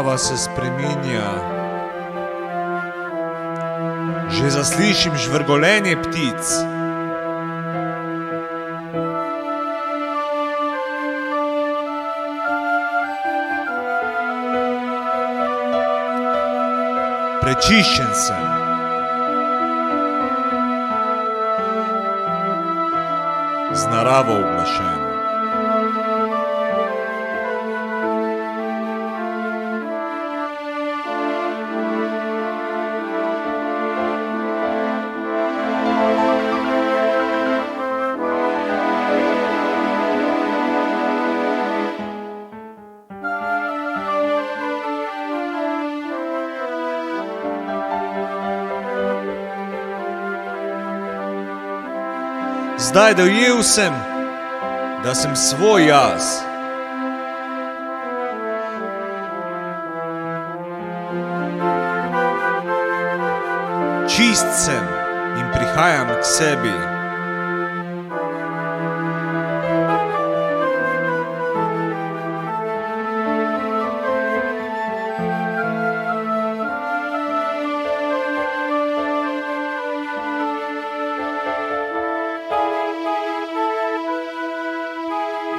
narava se spreminja. Že zaslišim žvrgolenje ptic. Prečiščen sem. Z naravo uglašen. Zdaj dojel sem, da sem svoj jaz. Čist sem in prihajam k sebi.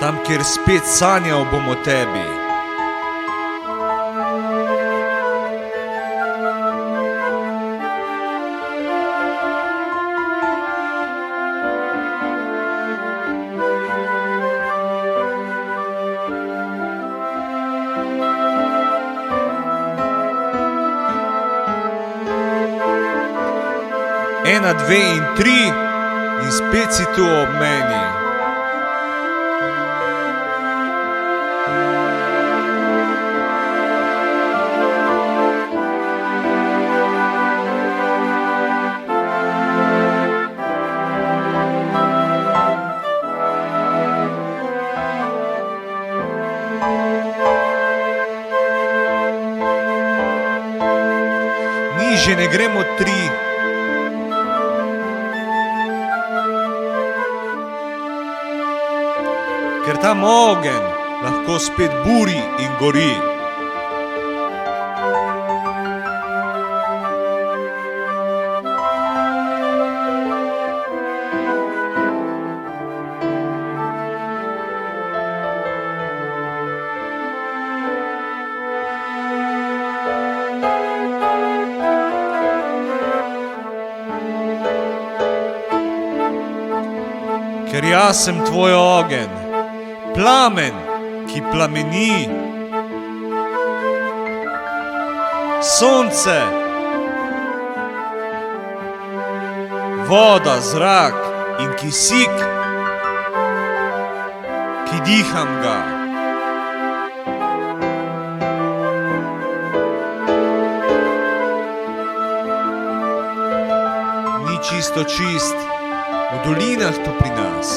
Tam, kjer spet sanjal bom o tebi. Ena, dve in tri in spet si tu ob meni. Nižje ne gremo tri. Ker tam ogenj lahko spet buri in gori. Ker jaz sem tvoj ogenj, plamen, ki plameni. Sonce, voda, zrak in kisik, ki diham ga. Ni čisto čist, v dolinah tu pri nas.